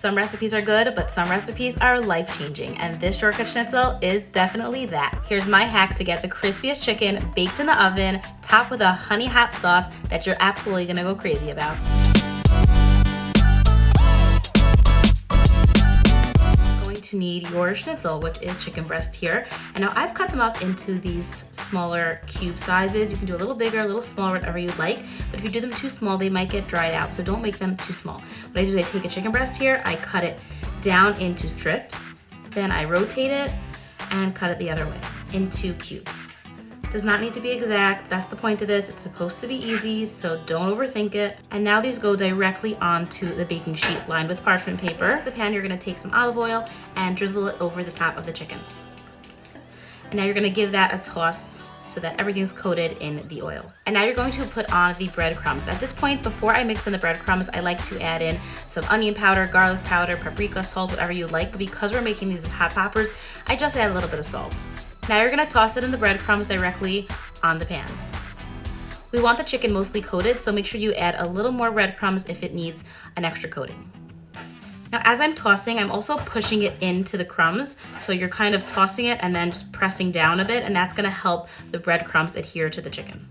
Some recipes are good, but some recipes are life-changing, and this shortcut schnitzel is definitely that. Here's my hack to get the crispiest chicken baked in the oven, topped with a honey hot sauce that you're absolutely gonna go crazy about. To need your schnitzel, which is chicken breast here. And now I've cut them up into these smaller cube sizes. You can do a little bigger, a little smaller, whatever you like. But if you do them too small, they might get dried out. So don't make them too small. What I do is I take a chicken breast here, I cut it down into strips, then I rotate it and cut it the other way into cubes. Does not need to be exact. That's the point of this. It's supposed to be easy, so don't overthink it. And now these go directly onto the baking sheet lined with parchment paper. In the pan, you're gonna take some olive oil and drizzle it over the top of the chicken. And now you're gonna give that a toss so that everything's coated in the oil. And now you're going to put on the breadcrumbs. At this point, before I mix in the breadcrumbs, I like to add in some onion powder, garlic powder, paprika, salt, whatever you like. But because we're making these hot poppers, I just add a little bit of salt. Now you're gonna toss it in the breadcrumbs directly on the pan. We want the chicken mostly coated, so make sure you add a little more breadcrumbs if it needs an extra coating. Now as I'm tossing, I'm also pushing it into the crumbs. So you're kind of tossing it and then just pressing down a bit, and that's gonna help the breadcrumbs adhere to the chicken.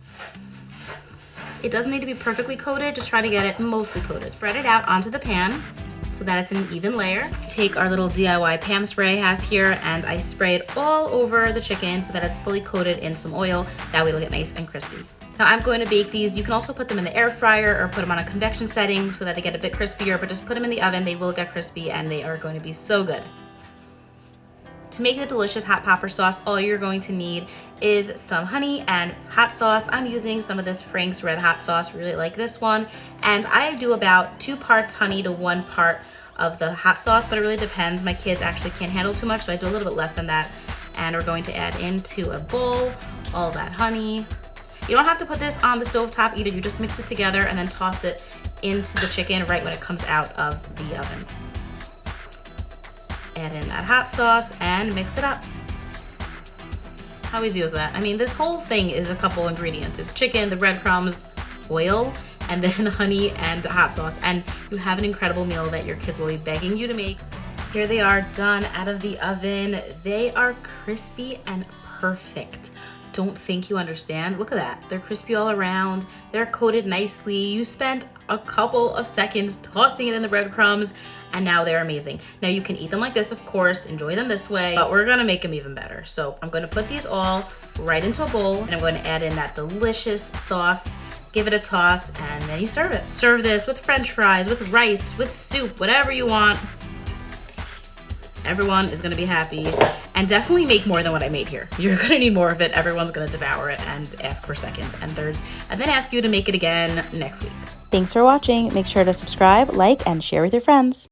It doesn't need to be perfectly coated, just try to get it mostly coated. Spread it out onto the pan so that it's an even layer. Take our little DIY Pam spray I have here and I spray it all over the chicken so that it's fully coated in some oil. That way it'll get nice and crispy. Now I'm going to bake these. You can also put them in the air fryer or put them on a convection setting so that they get a bit crispier, but just put them in the oven. They will get crispy and they are going to be so good. To make the delicious hot popper sauce, all you're going to need is some honey and hot sauce. I'm using some of this Frank's Red Hot sauce, really like this one. And I do about 2 parts honey to 1 part of the hot sauce, but it really depends. My kids actually can't handle too much, so I do a little bit less than that. And we're going to add into a bowl all that honey. You don't have to put this on the stove top either. You just mix it together and then toss it into the chicken right when it comes out of the oven. Add in that hot sauce and mix it up. How easy was that? I mean, this whole thing is a couple ingredients. It's chicken, the breadcrumbs, oil, and then honey and hot sauce. And you have an incredible meal that your kids will be begging you to make. Here they are, done out of the oven. They are crispy and perfect. Don't think you understand. Look at that. They're crispy all around. They're coated nicely. You spent a couple of seconds tossing it in the breadcrumbs, and now they're amazing. Now you can eat them like this, of course, enjoy them this way, but we're gonna make them even better. So I'm gonna put these all right into a bowl, and I'm going to add in that delicious sauce, give it a toss, and then you serve it. Serve this with French fries, with rice, with soup, whatever you want. Everyone is gonna be happy, and definitely make more than what I made here. You're gonna need more of it. Everyone's gonna devour it and ask for seconds and thirds, and then ask you to make it again next week. Thanks for watching. Make sure to subscribe, like, and share with your friends.